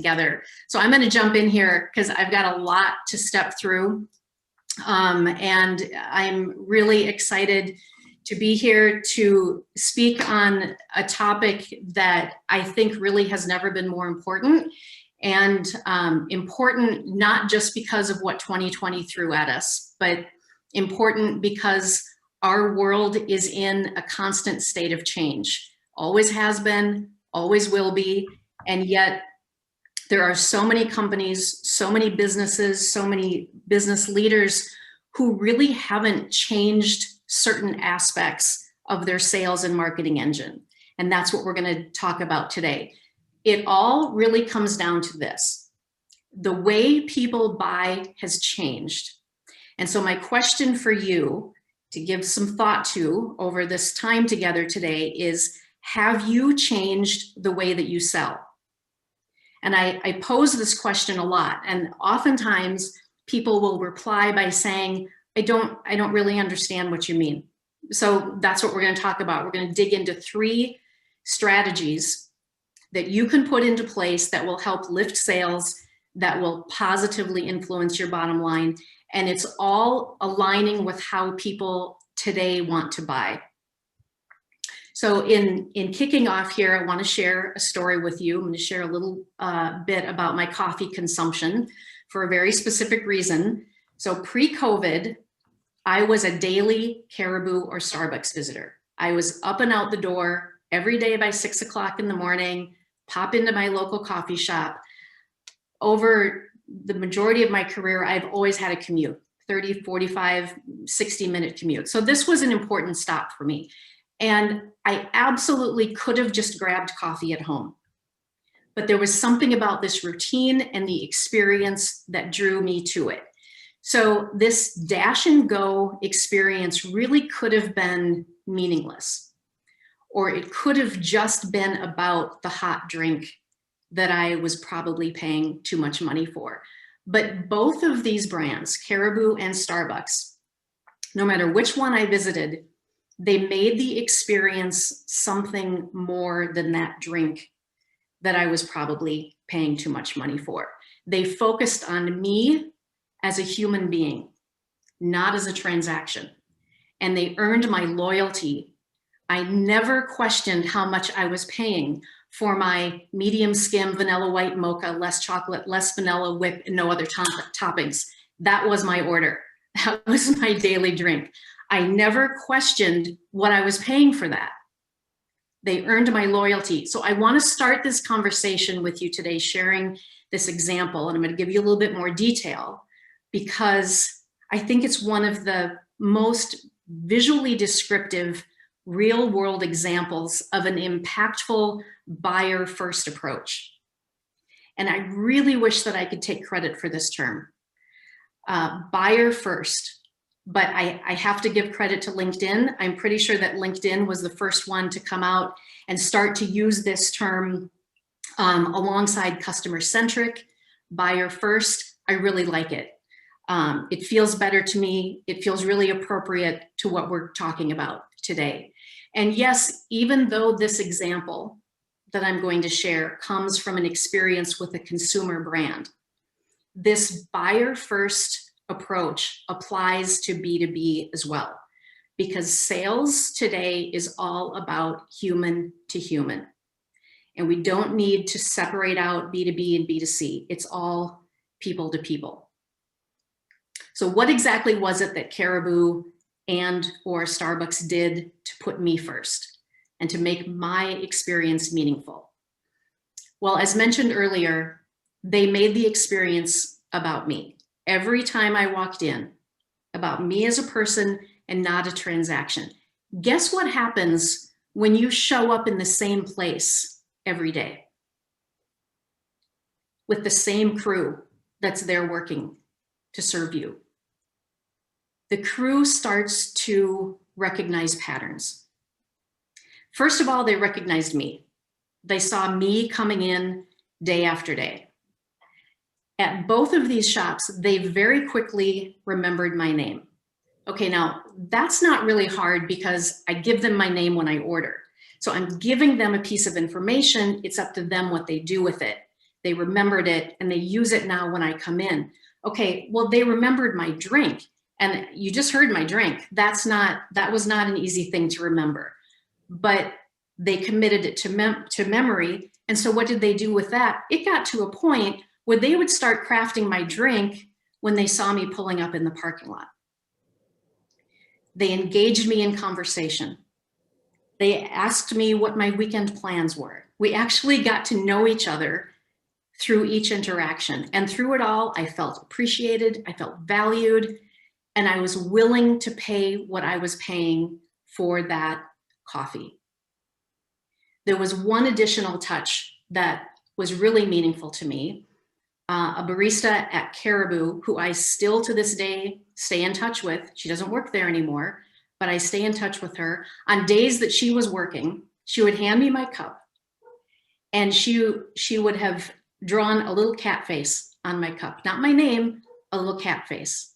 together. So I'm going to jump in here because I've got a lot to step through. And I'm really excited to be here to speak on a topic that I think really has never been more important. And important not just because of what 2020 threw at us, but important because our world is in a constant state of change. Always has been, always will be, and yet there are so many companies, so many businesses, so many business leaders who really haven't changed certain aspects of their sales and marketing engine. And that's what we're going to talk about today. It all really comes down to this. The way people buy has changed. And so my question for you to give some thought to over this time together today is, have you changed the way that you sell? And I pose this question a lot, and oftentimes people will reply by saying, I don't really understand what you mean. So that's what we're going to talk about. We're going to dig into 3 strategies that you can put into place that will help lift sales, that will positively influence your bottom line. And it's all aligning with how people today want to buy. So in kicking off here, I want to share a story with you. I'm going to share a little bit about my coffee consumption for a very specific reason. So pre-COVID, I was a daily Caribou or Starbucks visitor. I was up and out the door every day by 6 o'clock in the morning, pop into my local coffee shop. Over the majority of my career, I've always had a commute, 30, 45, 60-minute commute. So this was an important stop for me. And I absolutely could have just grabbed coffee at home. But there was something about this routine and the experience that drew me to it. So this dash and go experience really could have been meaningless, or it could have just been about the hot drink that I was probably paying too much money for. But both of these brands, Caribou and Starbucks, no matter which one I visited, they made the experience something more than that drink that I was probably paying too much money for. They focused on me as a human being, not as a transaction. And they earned my loyalty. I never questioned how much I was paying for my medium skim vanilla white mocha, less chocolate, less vanilla whip, and no other toppings. That was my order. That was my daily drink. I never questioned what I was paying for that. They earned my loyalty. So I want to start this conversation with you today, sharing this example, and I'm going to give you a little bit more detail because I think it's one of the most visually descriptive real world examples of an impactful buyer first approach. And I really wish that I could take credit for this term, buyer first. But I have to give credit to LinkedIn. I'm pretty sure that LinkedIn was the first one to come out and start to use this term alongside customer centric, buyer first. I really like it. It feels better to me. It feels really appropriate to what we're talking about today. And yes, even though this example that I'm going to share comes from an experience with a consumer brand, this buyer first approach applies to B2B as well, because sales today is all about human to human. And we don't need to separate out B2B and B2C. It's all people to people. So what exactly was it that Caribou and or Starbucks did to put me first and to make my experience meaningful? Well, as mentioned earlier, they made the experience about me. Every time I walked in, about me as a person and not a transaction. Guess what happens when you show up in the same place every day with the same crew that's there working to serve you? The crew starts to recognize patterns. First of all, they recognized me. They saw me coming in day after day. At both of these shops, they very quickly remembered my name. Okay, now that's not really hard because I give them my name when I order. So I'm giving them a piece of information. It's up to them what they do with it. They remembered it and they use it now when I come in. Okay, well, they remembered my drink, and you just heard my drink. That was not an easy thing to remember, but they committed it to memory. And so what did they do with that? It got to a point where they would start crafting my drink when they saw me pulling up in the parking lot. They engaged me in conversation. They asked me what my weekend plans were. We actually got to know each other through each interaction. And through it all, I felt appreciated, I felt valued, and I was willing to pay what I was paying for that coffee. There was one additional touch that was really meaningful to me. A barista at Caribou, who I still to this day stay in touch with. She doesn't work there anymore, but I stay in touch with her. On days that she was working, she would hand me my cup, and she would have drawn a little cat face on my cup. Not my name, a little cat face,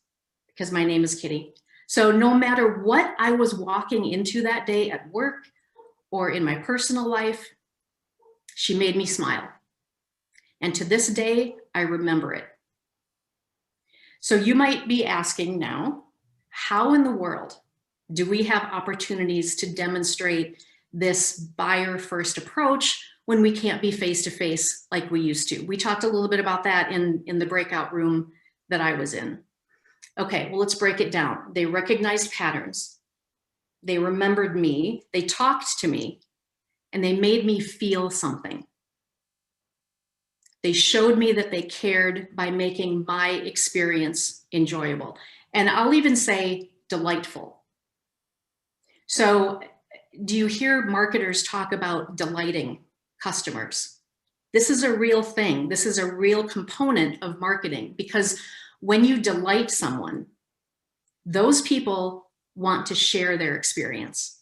because my name is Kitty. So no matter what I was walking into that day at work or in my personal life, she made me smile. And to this day, I remember it. So you might be asking now, how in the world do we have opportunities to demonstrate this buyer first approach when we can't be face-to-face like we used to? We talked a little bit about that in the breakout room that I was in. Okay, well, let's break it down. They recognized patterns. They remembered me. They talked to me, and they made me feel something. They showed me that they cared by making my experience enjoyable. And I'll even say delightful. So do you hear marketers talk about delighting customers? This is a real thing. This is a real component of marketing, because when you delight someone, those people want to share their experience.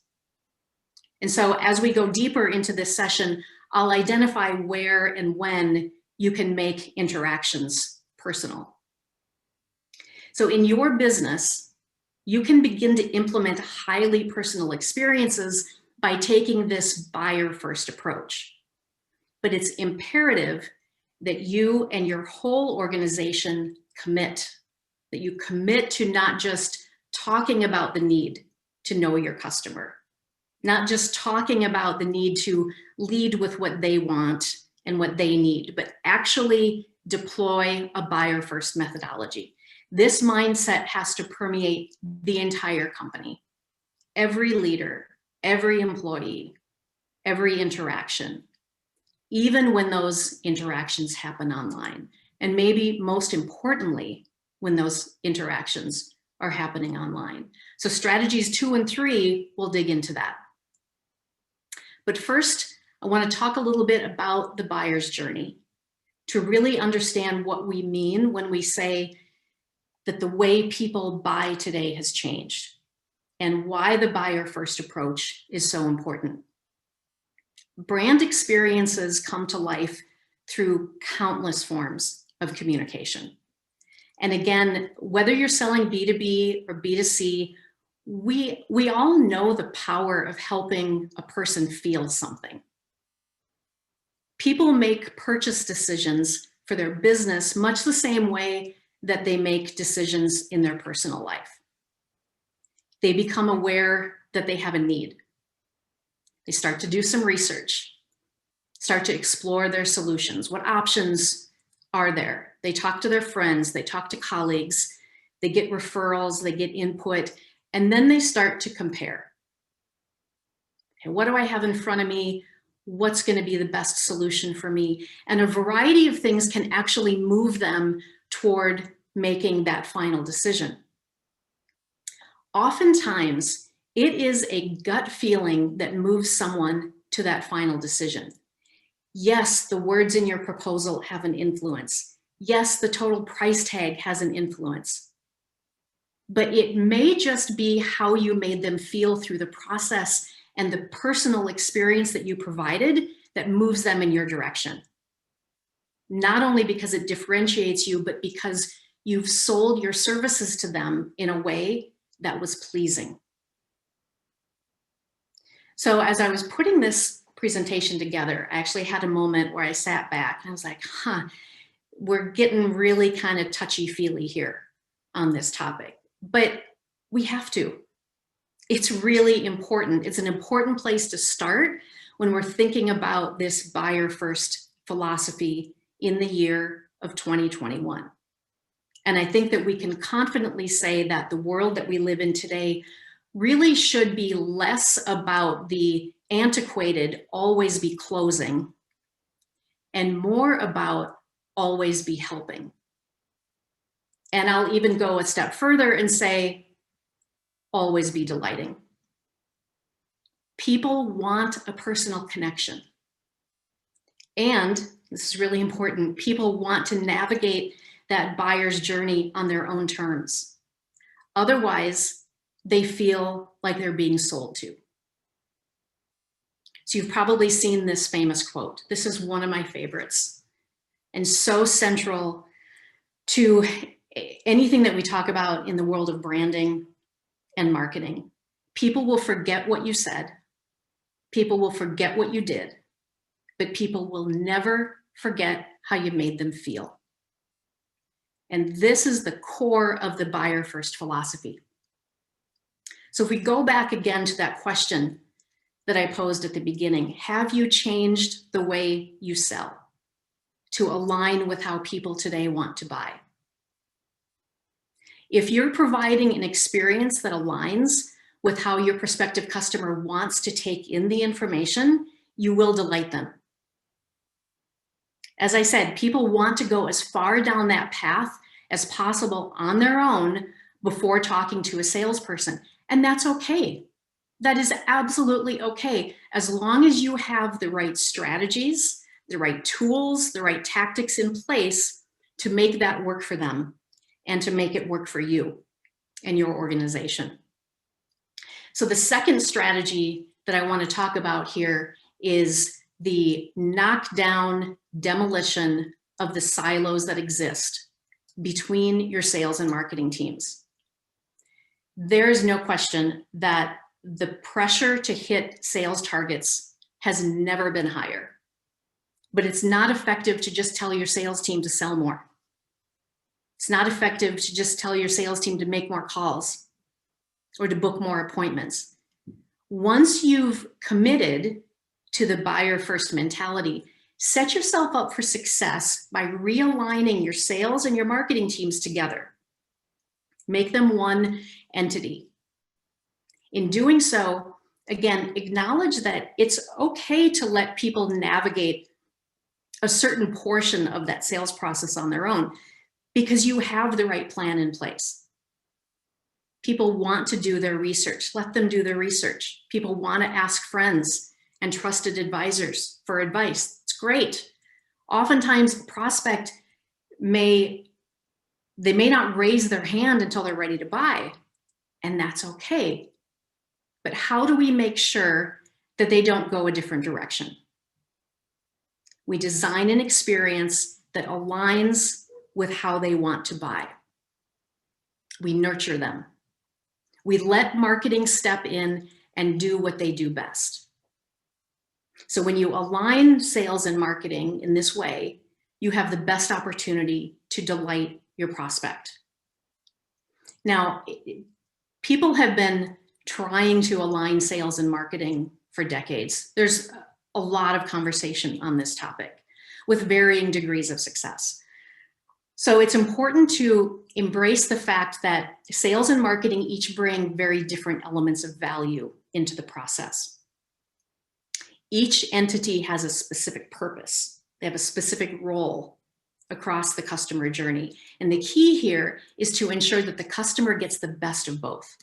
And so as we go deeper into this session, I'll identify where and when you can make interactions personal. So in your business, you can begin to implement highly personal experiences by taking this buyer first approach. But it's imperative that you and your whole organization commit, that you commit to not just talking about the need to know your customer, not just talking about the need to lead with what they want and what they need, but actually deploy a buyer first methodology. This mindset has to permeate the entire company. Every leader, every employee, every interaction, even when those interactions happen online. And maybe most importantly, when those interactions are happening online. So strategies 2 and 3, we'll dig into that. But first, I want to talk a little bit about the buyer's journey to really understand what we mean when we say that the way people buy today has changed and why the buyer first approach is so important. Brand experiences come to life through countless forms of communication. And again, whether you're selling B2B or B2C, we all know the power of helping a person feel something. People make purchase decisions for their business much the same way that they make decisions in their personal life. They become aware that they have a need. They start to do some research, start to explore their solutions. What options are there? They talk to their friends, they talk to colleagues, they get referrals, they get input, and then they start to compare. Okay, what do I have in front of me? What's going to be the best solution for me? And a variety of things can actually move them toward making that final decision. Oftentimes, it is a gut feeling that moves someone to that final decision. Yes, the words in your proposal have an influence. Yes, the total price tag has an influence. But it may just be how you made them feel through the process and the personal experience that you provided that moves them in your direction. Not only because it differentiates you, but because you've sold your services to them in a way that was pleasing. So as I was putting this presentation together, I actually had a moment where I sat back and I was like, we're getting really kind of touchy-feely here on this topic, but we have to. It's really important. It's an important place to start when we're thinking about this buyer first philosophy in the year of 2021. And I think that we can confidently say that the world that we live in today really should be less about the antiquated always be closing and more about always be helping. And I'll even go a step further and say, always be delighting. People want a personal connection. And this is really important, people want to navigate that buyer's journey on their own terms. Otherwise, they feel like they're being sold to. So you've probably seen this famous quote. This is one of my favorites and so central to anything that we talk about in the world of branding and marketing. People will forget what you said. People will forget what you did, but people will never forget how you made them feel. And this is the core of the buyer first philosophy. So if we go back again to that question that I posed at the beginning, have you changed the way you sell to align with how people today want to buy? If you're providing an experience that aligns with how your prospective customer wants to take in the information, you will delight them. As I said, people want to go as far down that path as possible on their own before talking to a salesperson. And that's okay. That is absolutely okay, as long as you have the right strategies, the right tools, the right tactics in place to make that work for them and to make it work for you and your organization. So the second strategy that I want to talk about here is the knockdown demolition of the silos that exist between your sales and marketing teams. There is no question that the pressure to hit sales targets has never been higher, but it's not effective to just tell your sales team to sell more. It's not effective to just tell your sales team to make more calls or to book more appointments. Once you've committed to the buyer first mentality, set yourself up for success by realigning your sales and your marketing teams together. Make them one entity. In doing so, again, acknowledge that it's okay to let people navigate a certain portion of that sales process on their own because you have the right plan in place. People want to do their research. Let them do their research. People want to ask friends and trusted advisors for advice. It's great. Oftentimes, a prospect may not raise their hand until they're ready to buy, and that's okay. But how do we make sure that they don't go a different direction? We design an experience that aligns with how they want to buy. We nurture them. We let marketing step in and do what they do best. So when you align sales and marketing in this way, you have the best opportunity to delight your prospect. Now, people have been trying to align sales and marketing for decades. There's a lot of conversation on this topic with varying degrees of success. So it's important to embrace the fact that sales and marketing each bring very different elements of value into the process. Each entity has a specific purpose. They have a specific role across the customer journey. And the key here is to ensure that the customer gets the best of both.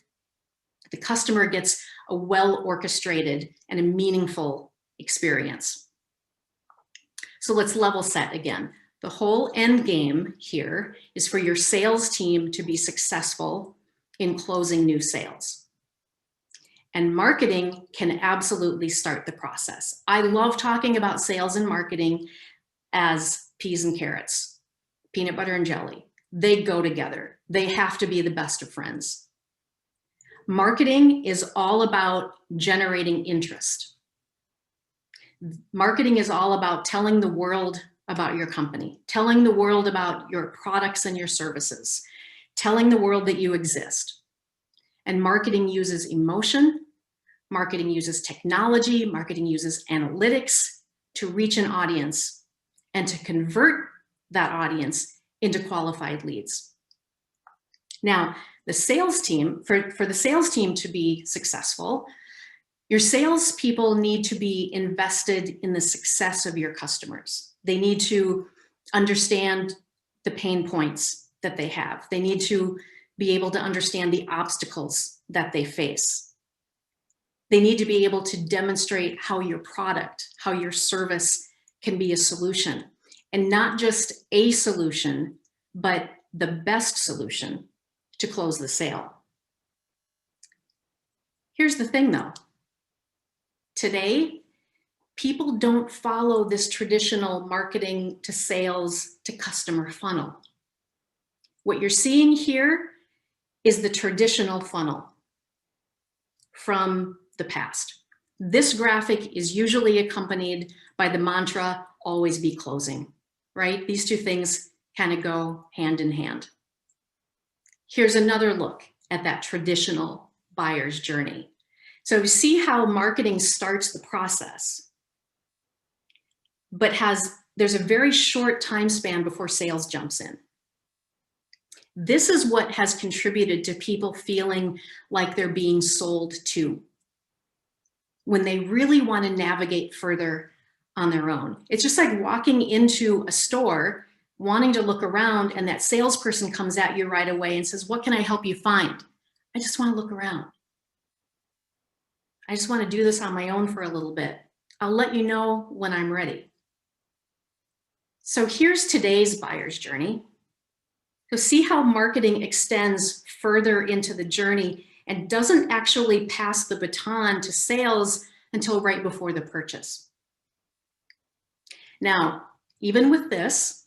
The customer gets a well-orchestrated and a meaningful experience. So let's level set again. The whole end game here is for your sales team to be successful in closing new sales. And marketing can absolutely start the process. I love talking about sales and marketing as peas and carrots, peanut butter and jelly. They go together. They have to be the best of friends. Marketing is all about generating interest. Marketing is all about telling the world about your company, telling the world about your products and your services, telling the world that you exist. And marketing uses emotion, marketing uses technology, marketing uses analytics to reach an audience and to convert that audience into qualified leads. Now, the sales team, for the sales team to be successful, your salespeople need to be invested in the success of your customers. They need to understand the pain points that they have. They need to be able to understand the obstacles that they face. They need to be able to demonstrate how your product, how your service can be a solution, and not just a solution, but the best solution to close the sale. Here's the thing though. Today, people don't follow this traditional marketing to sales to customer funnel. What you're seeing here is the traditional funnel from the past. This graphic is usually accompanied by the mantra, always be closing, right? These two things kind of go hand in hand. Here's another look at that traditional buyer's journey. So see how marketing starts the process, but there's a very short time span before sales jumps in. This is what has contributed to people feeling like they're being sold to when they really want to navigate further on their own. It's just like walking into a store, wanting to look around, and that salesperson comes at you right away and says, "What can I help you find?" I just want to look around. I just want to do this on my own for a little bit. I'll let you know when I'm ready. So here's today's buyer's journey. So see how marketing extends further into the journey and doesn't actually pass the baton to sales until right before the purchase. Now, even with this,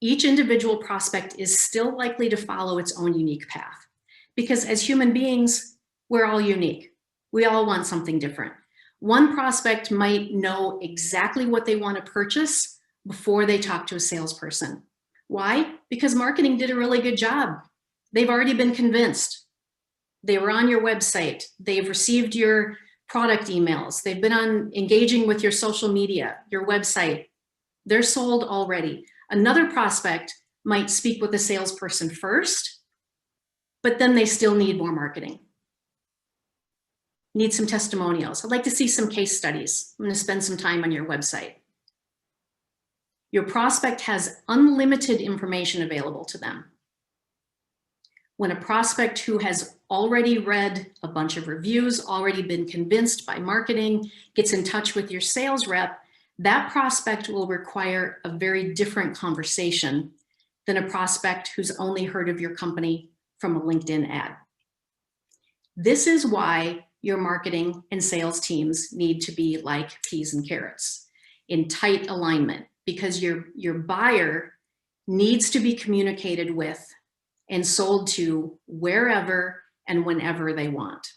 each individual prospect is still likely to follow its own unique path, because as human beings, we're all unique. We all want something different. One prospect might know exactly what they want to purchase before they talk to a salesperson. Why? Because marketing did a really good job. They've already been convinced. They were on your website. They've received your product emails. They've been engaging with your social media, your website. They're sold already. Another prospect might speak with a salesperson first, but then they still need more marketing. Need some testimonials. I'd like to see some case studies. I'm going to spend some time on your website. Your prospect has unlimited information available to them. When a prospect who has already read a bunch of reviews, already been convinced by marketing, gets in touch with your sales rep, that prospect will require a very different conversation than a prospect who's only heard of your company from a LinkedIn ad. This is why your marketing and sales teams need to be like peas and carrots, in tight alignment, because your buyer needs to be communicated with and sold to wherever and whenever they want.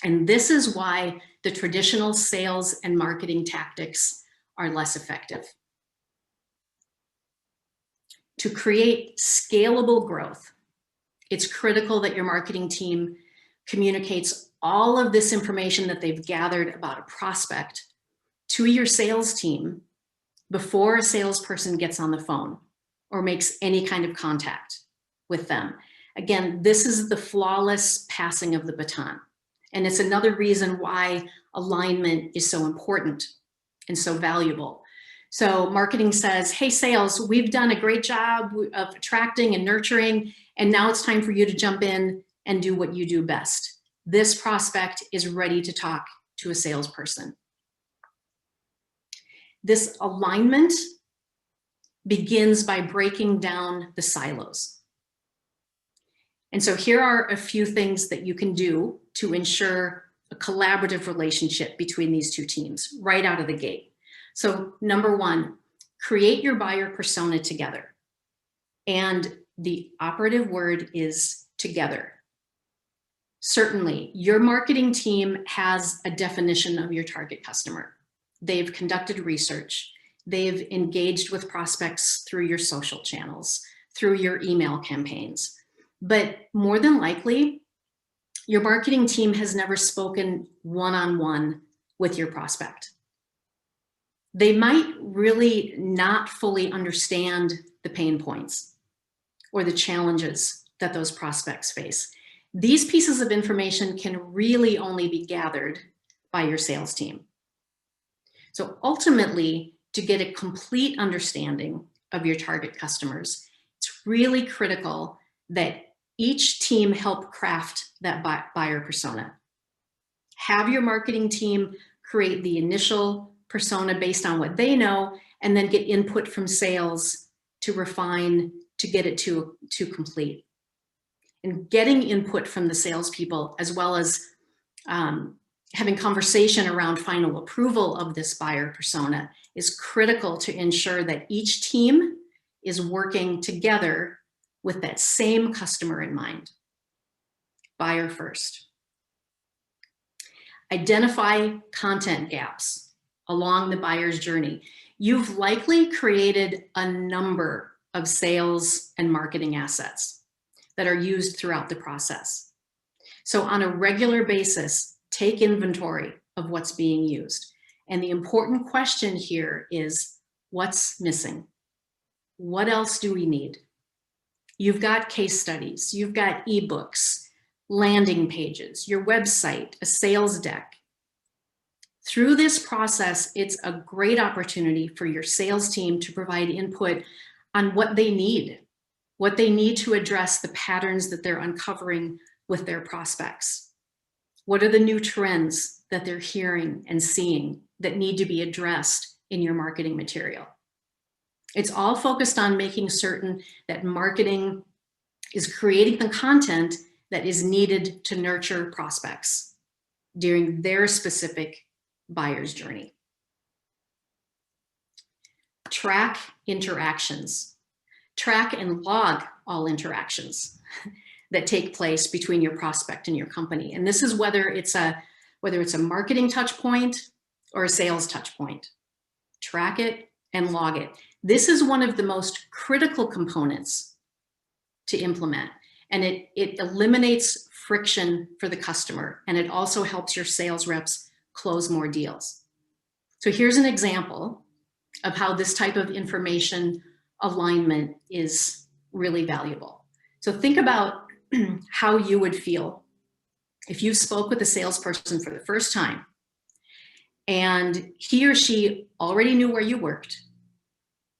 And this is why the traditional sales and marketing tactics are less effective. To create scalable growth, it's critical that your marketing team communicates all of this information that they've gathered about a prospect to your sales team before a salesperson gets on the phone or makes any kind of contact with them. Again, this is the flawless passing of the baton. And it's another reason why alignment is so important and so valuable. So marketing says, hey, sales, we've done a great job of attracting and nurturing, and now it's time for you to jump in and do what you do best. This prospect is ready to talk to a salesperson. This alignment begins by breaking down the silos. And so here are a few things that you can do to ensure a collaborative relationship between these two teams right out of the gate. So number one, create your buyer persona together. And the operative word is together. Certainly, your marketing team has a definition of your target customer. they've conducted research, they've engaged with prospects through your social channels, through your email campaigns. But more than likely, your marketing team has never spoken one-on-one with your prospect. They might really not fully understand the pain points or the challenges that those prospects face. These pieces of information can really only be gathered by your sales team. So ultimately, to get a complete understanding of your target customers, it's really critical that each team help craft that buyer persona. Have your marketing team create the initial persona based on what they know, and then get input from sales to refine, to get it to complete. And getting input from the salespeople, as well as having conversation around final approval of this buyer persona, is critical to ensure that each team is working together with that same customer in mind. Buyer first. Identify content gaps along the buyer's journey. You've likely created a number of sales and marketing assets that are used throughout the process. So on a regular basis, take inventory of what's being used. And the important question here is, what's missing? What else do we need? You've got case studies, you've got ebooks, landing pages, your website, a sales deck. Through this process, it's a great opportunity for your sales team to provide input on what they need to address the patterns that they're uncovering with their prospects. What are the new trends that they're hearing and seeing that need to be addressed in your marketing material? It's all focused on making certain that marketing is creating the content that is needed to nurture prospects during their specific buyer's journey. Track interactions. Track and log all interactions that take place between your prospect and your company. And this is whether it's a marketing touch point or a sales touch point. Track it and log it. This is one of the most critical components to implement, and it eliminates friction for the customer, and it also helps your sales reps close more deals. So here's an example of how this type of information alignment is really valuable. So think about how you would feel if you spoke with a salesperson for the first time and he or she already knew where you worked,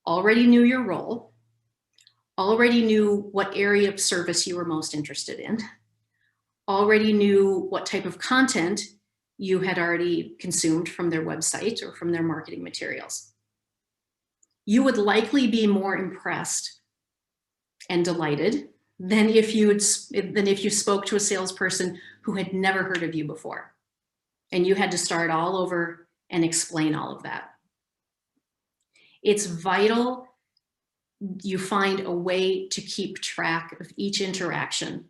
already knew your role, already knew what area of service you were most interested in, already knew what type of content you had already consumed from their website or from their marketing materials. You would likely be more impressed and delighted than if you spoke to a salesperson who had never heard of you before, and you had to start all over and explain all of that. It's vital you find a way to keep track of each interaction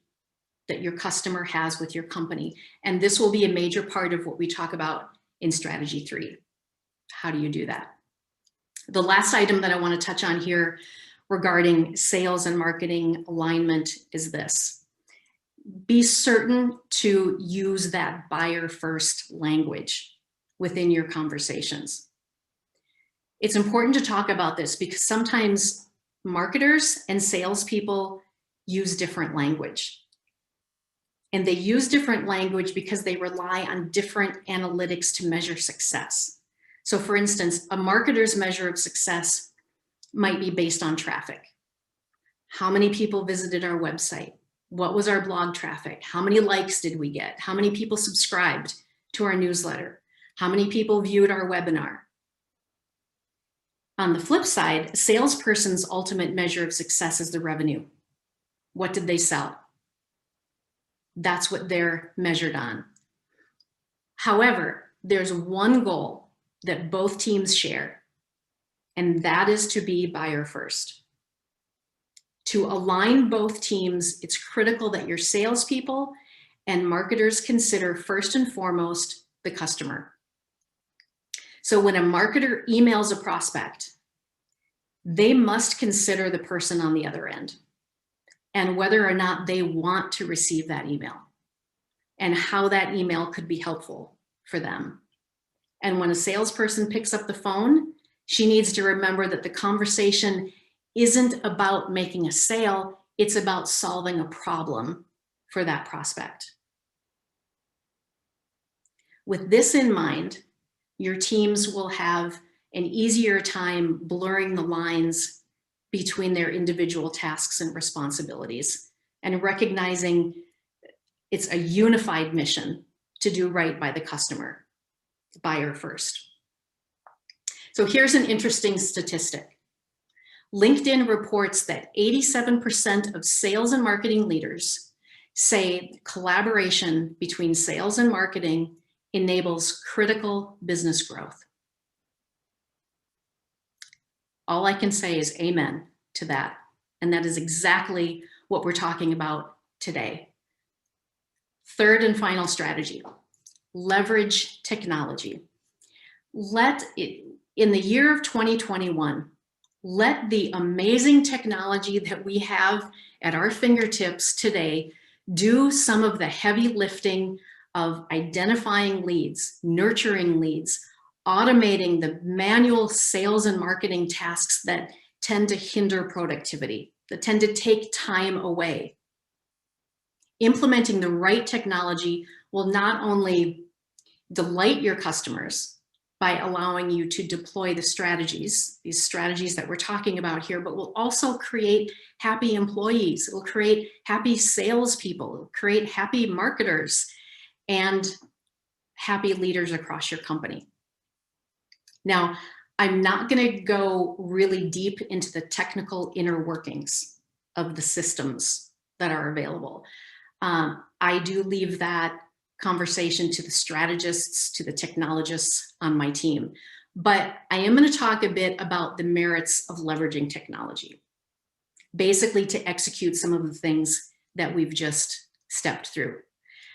that your customer has with your company. And this will be a major part of what we talk about in strategy 3. How do you do that? The last item that I want to touch on here regarding sales and marketing alignment is this. Be certain to use that buyer first language within your conversations. It's important to talk about this because sometimes marketers and salespeople use different language. And they use different language because they rely on different analytics to measure success. So for instance, a marketer's measure of success might be based on traffic. How many people visited our website? What was our blog traffic? How many likes did we get? How many people subscribed to our newsletter? How many people viewed our webinar? On the flip side, a salesperson's ultimate measure of success is the revenue. What did they sell? That's what they're measured on. However, there's one goal that both teams share, and that is to be buyer first. To align both teams, it's critical that your salespeople and marketers consider first and foremost the customer. So when a marketer emails a prospect, they must consider the person on the other end and whether or not they want to receive that email and how that email could be helpful for them. And when a salesperson picks up the phone, she needs to remember that the conversation isn't about making a sale, it's about solving a problem for that prospect. With this in mind, your teams will have an easier time blurring the lines between their individual tasks and responsibilities and recognizing it's a unified mission to do right by the customer, the buyer first. So here's an interesting statistic. LinkedIn reports that 87% of sales and marketing leaders say collaboration between sales and marketing enables critical business growth. All I can say is amen to that. And that is exactly what we're talking about today. Third and final strategy, leverage technology. In the year of 2021, let the amazing technology that we have at our fingertips today do some of the heavy lifting of identifying leads, nurturing leads, automating the manual sales and marketing tasks that tend to hinder productivity, that tend to take time away. Implementing the right technology will not only delight your customers by allowing you to deploy the strategies, these strategies that we're talking about here, but will also create happy employees. It will create happy salespeople, it will create happy marketers and happy leaders across your company. Now, I'm not going to go really deep into the technical inner workings of the systems that are available. I do leave that conversation to the strategists, to the technologists on my team. But I am going to talk a bit about the merits of leveraging technology, basically to execute some of the things that we've just stepped through.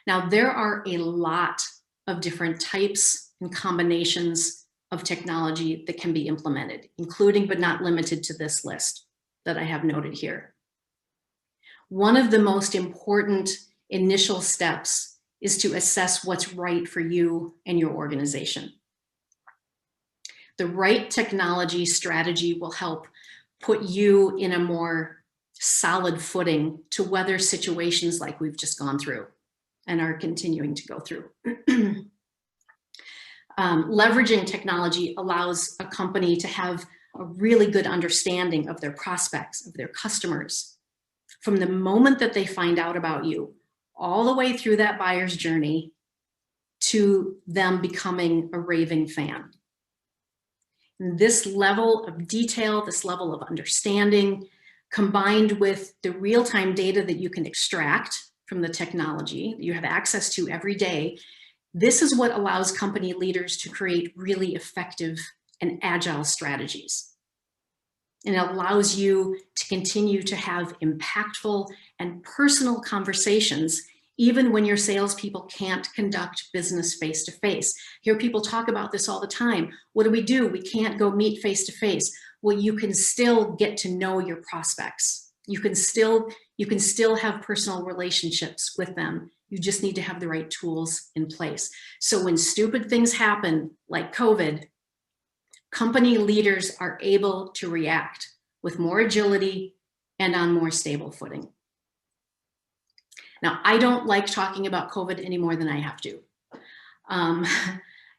Now, there are a lot of different types and combinations of technology that can be implemented, including but not limited to this list that I have noted here. One of the most important initial steps is to assess what's right for you and your organization. The right technology strategy will help put you in a more solid footing to weather situations like we've just gone through and are continuing to go through. Leveraging technology allows a company to have a really good understanding of their prospects, of their customers, from the moment that they find out about you, all the way through that buyer's journey to them becoming a raving fan. And this level of detail, this level of understanding, combined with the real-time data that you can extract from the technology that you have access to every day, this is what allows company leaders to create really effective and agile strategies. And it allows you to continue to have impactful and personal conversations, even when your salespeople can't conduct business face-to-face. Hear people talk about this all the time. What do? We can't go meet face-to-face. Well, you can still get to know your prospects. You can still have personal relationships with them. You just need to have the right tools in place. So when stupid things happen, like COVID, company leaders are able to react with more agility and on more stable footing. Now, I don't like talking about COVID any more than I have to.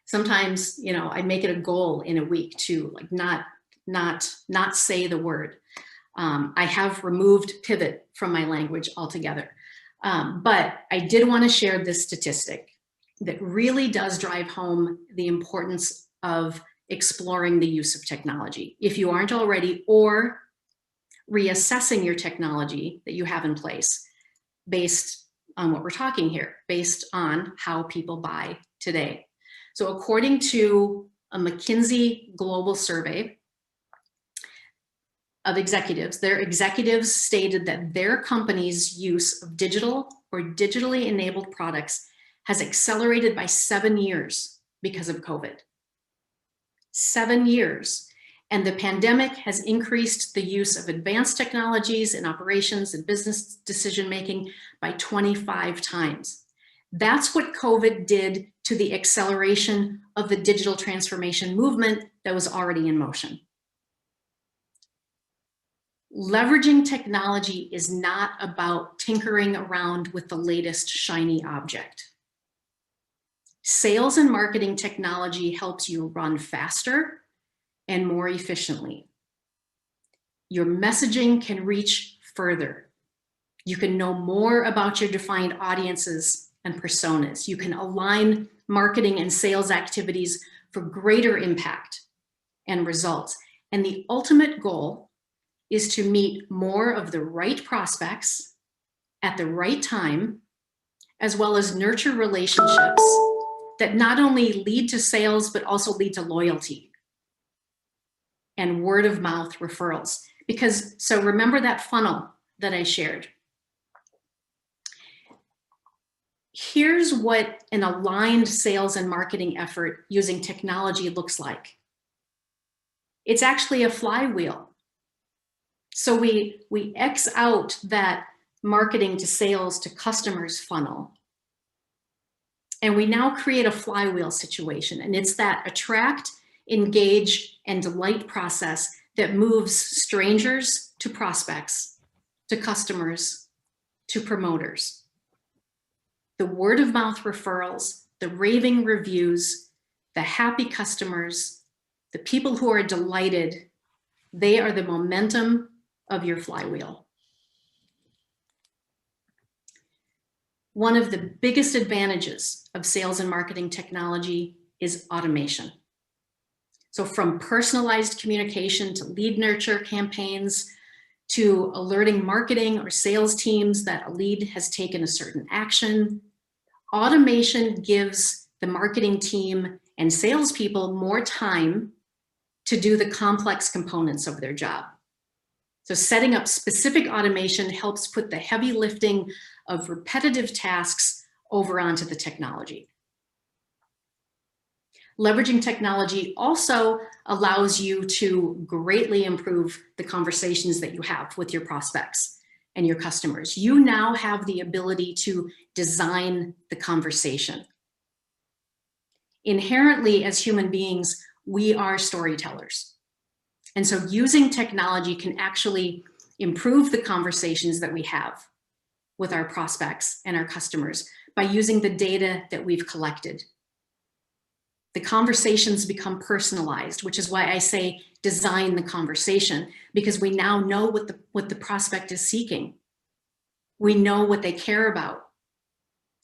Sometimes, I make it a goal in a week to not say the word. I have removed pivot from my language altogether. But I did want to share this statistic that really does drive home the importance of exploring the use of technology, if you aren't already, or reassessing your technology that you have in place based on what we're talking here, based on how people buy today. So according to a McKinsey global survey of executives, their executives stated that their company's use of digital or digitally enabled products has accelerated by 7 years because of COVID. 7 years. And the pandemic has increased the use of advanced technologies in operations and business decision-making by 25 times. That's what COVID did to the acceleration of the digital transformation movement that was already in motion. Leveraging technology is not about tinkering around with the latest shiny object. Sales and marketing technology helps you run faster and more efficiently. Your messaging can reach further. You can know more about your defined audiences and personas. You can align marketing and sales activities for greater impact and results. And the ultimate goal is to meet more of the right prospects at the right time, as well as nurture relationships that not only lead to sales, but also lead to loyalty and word of mouth referrals. So remember that funnel that I shared. Here's what an aligned sales and marketing effort using technology looks like. It's actually a flywheel. So we X out that marketing to sales to customers funnel. And we now create a flywheel situation. And it's that attract, engage, and delight process that moves strangers to prospects, to customers, to promoters. The word of mouth referrals, the raving reviews, the happy customers, the people who are delighted, they are the momentum of your flywheel. One of the biggest advantages of sales and marketing technology is automation. So from personalized communication to lead nurture campaigns, to alerting marketing or sales teams that a lead has taken a certain action, automation gives the marketing team and salespeople more time to do the complex components of their job. So setting up specific automation helps put the heavy lifting of repetitive tasks over onto the technology. Leveraging technology also allows you to greatly improve the conversations that you have with your prospects and your customers. You now have the ability to design the conversation. Inherently, as human beings, we are storytellers. And so using technology can actually improve the conversations that we have with our prospects and our customers by using the data that we've collected. The conversations become personalized, which is why I say design the conversation, because we now know what the prospect is seeking. We know what they care about,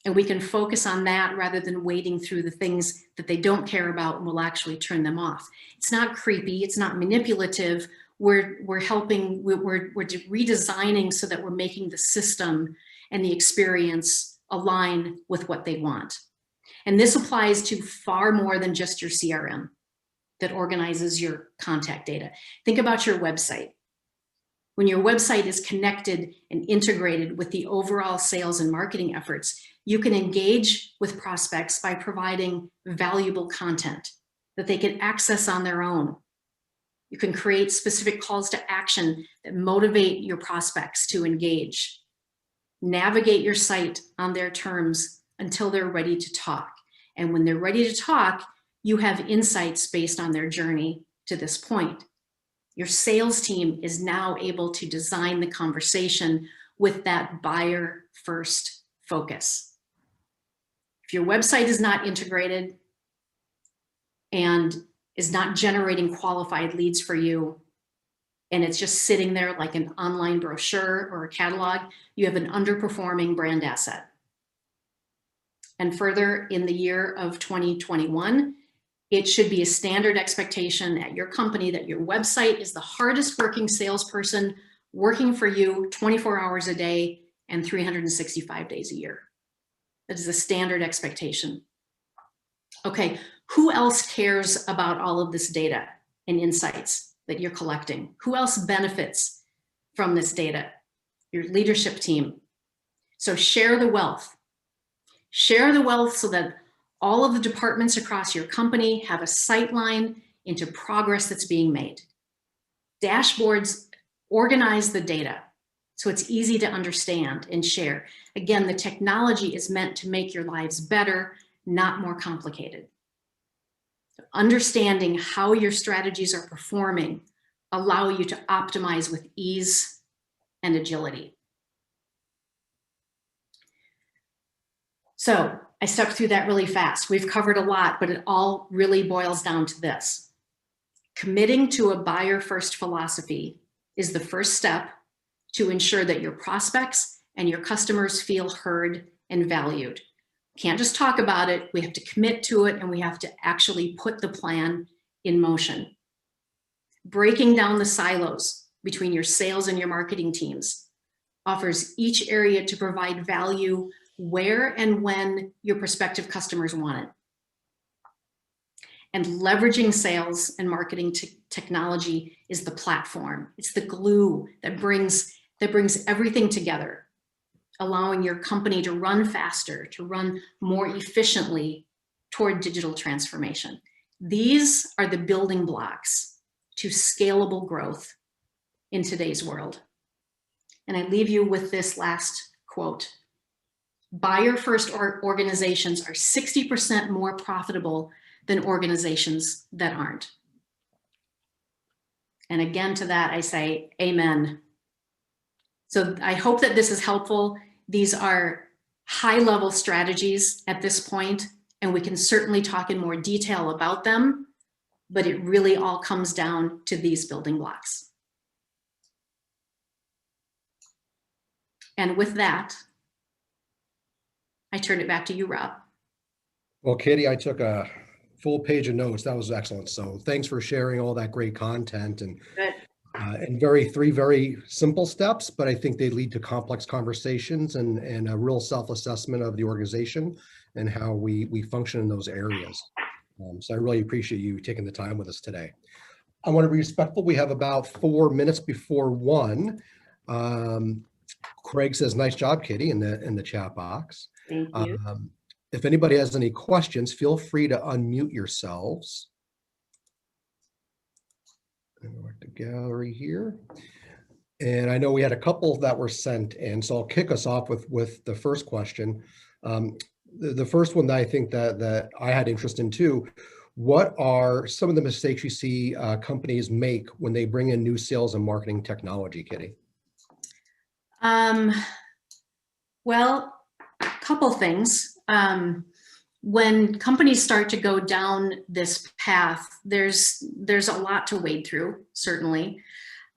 and we can focus on that rather than wading through the things that they don't care about and will actually turn them off. It's not creepy, it's not manipulative. We're redesigning so that we're making the system and the experience align with what they want. And this applies to far more than just your CRM that organizes your contact data. Think about your website. When your website is connected and integrated with the overall sales and marketing efforts, you can engage with prospects by providing valuable content that they can access on their own. You can create specific calls to action that motivate your prospects to engage. Navigate your site on their terms until they're ready to talk. And when they're ready to talk, you have insights based on their journey to this point. Your sales team is now able to design the conversation with that buyer first focus. If your website is not integrated and is not generating qualified leads for you, and it's just sitting there like an online brochure or a catalog, you have an underperforming brand asset. And further, in the year of 2021, it should be a standard expectation at your company that your website is the hardest working salesperson working for you 24 hours a day and 365 days a year. That is a standard expectation. Okay, who else cares about all of this data and insights that you're collecting? Who else benefits from this data? Your leadership team. So share the wealth. Share the wealth so that all of the departments across your company have a sight line into progress that's being made. Dashboards organize the data so it's easy to understand and share. Again, the technology is meant to make your lives better, not more complicated. Understanding how your strategies are performing allow you to optimize with ease and agility. So I stepped through that really fast. We've covered a lot, but it all really boils down to this. Committing to a buyer-first philosophy is the first step to ensure that your prospects and your customers feel heard and valued. Can't just talk about it, we have to commit to it, and we have to actually put the plan in motion. Breaking down the silos between your sales and your marketing teams offers each area to provide value where and when your prospective customers want it. And leveraging sales and marketing technology is the platform. It's the glue that brings everything together, allowing your company to run faster, to run more efficiently toward digital transformation. These are the building blocks to scalable growth in today's world. And I leave you with this last quote. Buyer-first organizations are 60% more profitable than organizations that aren't. And again, to that, I say, amen. So I hope that this is helpful. These are high-level strategies at this point, and we can certainly talk in more detail about them, but it really all comes down to these building blocks. And with that, I turn it back to you, Rob. Well, Kitty, I took a full page of notes. That was excellent. So thanks for sharing all that great content and three very simple steps, but I think they lead to complex conversations and a real self-assessment of the organization and how we function in those areas. So I really appreciate you taking the time with us today. I want to be respectful. We have about 4 minutes before 1. Craig says, "Nice job, Kitty," in the chat box. Thank you. If anybody has any questions, feel free to unmute yourselves. And go back to gallery here. And I know we had a couple that were sent in, so I'll kick us off with the first question. The first one that I think that I had interest in too, what are some of the mistakes you see companies make when they bring in new sales and marketing technology, Kitty? Well, a couple things. When companies start to go down this path, there's a lot to wade through, certainly.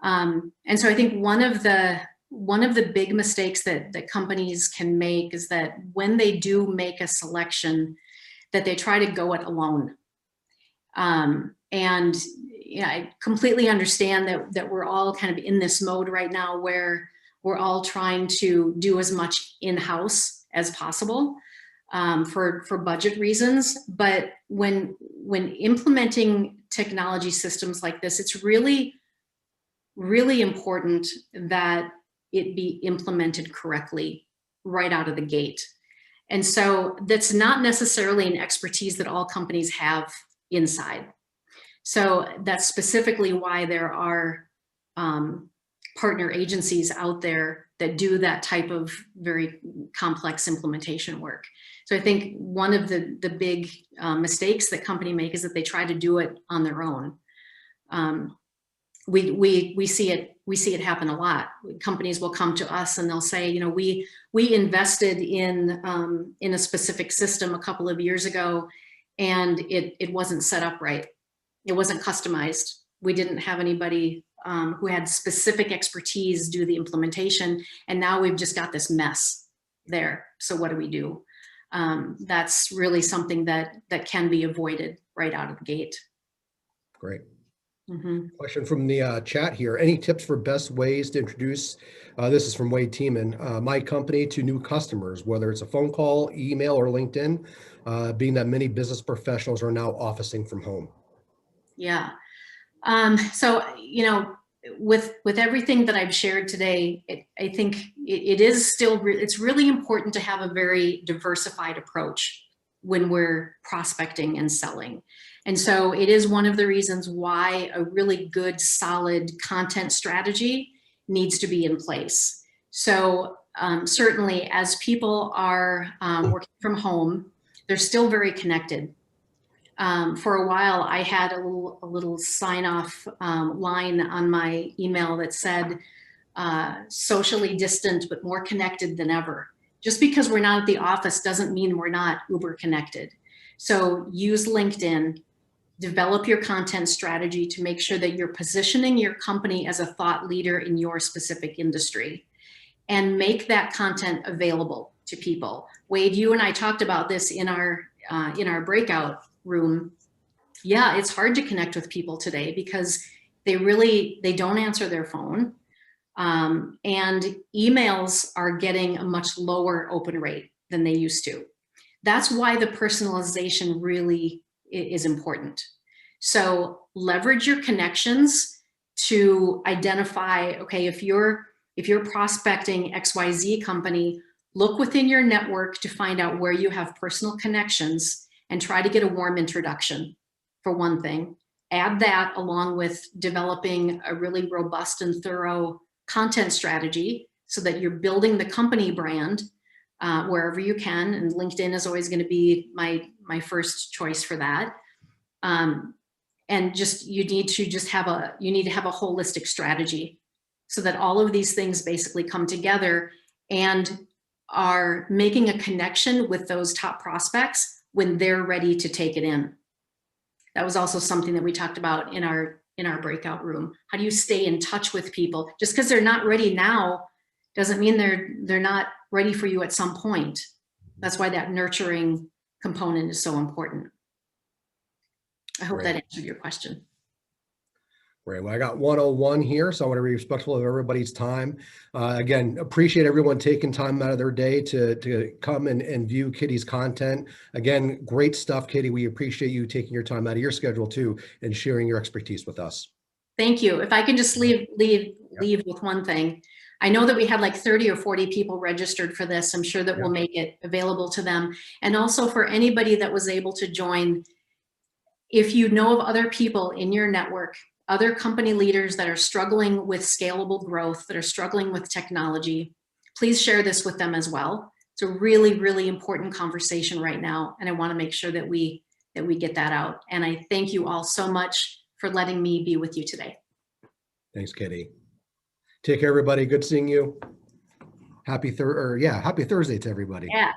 And so I think one of the big mistakes that companies can make is that when they do make a selection, that they try to go it alone. And yeah, I completely understand that we're all kind of in this mode right now where we're all trying to do as much in-house as possible for budget reasons. But when implementing technology systems like this, it's really, really important that it be implemented correctly right out of the gate. And so that's not necessarily an expertise that all companies have inside. So that's specifically why there are partner agencies out there that do that type of very complex implementation work. So I think one of the big mistakes that companies make is that they try to do it on their own. We see it happen a lot. Companies will come to us and they'll say, you know, we invested in a specific system a couple of years ago, and it wasn't set up right. It wasn't customized. We didn't have anybody who had specific expertise do the implementation, and now we've just got this mess there. So what do we do? That's really something that can be avoided right out of the gate. Great. Mm-hmm. Question from the chat here. Any tips for best ways to introduce, this is from Wade Tiemann, my company to new customers, whether it's a phone call, email, or LinkedIn, being that many business professionals are now officing from home? Yeah. So, you know, with everything that I've shared today, I think it is still, it's really important to have a very diversified approach when we're prospecting and selling. And so it is one of the reasons why a really good, solid content strategy needs to be in place. So certainly as people are working from home, they're still very connected. For a while, I had a little sign-off line on my email that said, socially distant, but more connected than ever. Just because we're not at the office doesn't mean we're not uber connected. So use LinkedIn, develop your content strategy to make sure that you're positioning your company as a thought leader in your specific industry, and make that content available to people. Wade, you and I talked about this in our breakout room. Yeah, it's hard to connect with people today because they don't answer their phone. And emails are getting a much lower open rate than they used to. That's why the personalization really is important. So leverage your connections to identify, okay, if you're prospecting XYZ company, look within your network to find out where you have personal connections and try to get a warm introduction, for one thing. Add that along with developing a really robust and thorough content strategy so that you're building the company brand wherever you can. And LinkedIn is always going to be my first choice for that. And just you need to have a holistic strategy so that all of these things basically come together and are making a connection with those top prospects when they're ready to take it in. That was also something that we talked about in our breakout room. How do you stay in touch with people? Just because they're not ready now doesn't mean they're not ready for you at some point. That's why that nurturing component is so important. I hope that answered your question. Great. Well, I got 101 here, so I want to be respectful of everybody's time. Again, appreciate everyone taking time out of their day to come and view Kitty's content. Again, great stuff, Kitty. We appreciate you taking your time out of your schedule too and sharing your expertise with us. Thank you. If I can just leave with one thing. I know that we had like 30 or 40 people registered for this. I'm sure that we'll make it available to them. And also for anybody that was able to join, if you know of other people in your network, other company leaders that are struggling with scalable growth, that are struggling with technology, please share this with them as well. It's a really, really important conversation right now. And I want to make sure that we get that out. And I thank you all so much for letting me be with you today. Thanks, Kitty. Take care, everybody. Good seeing you. Happy Thursday to everybody. Yeah.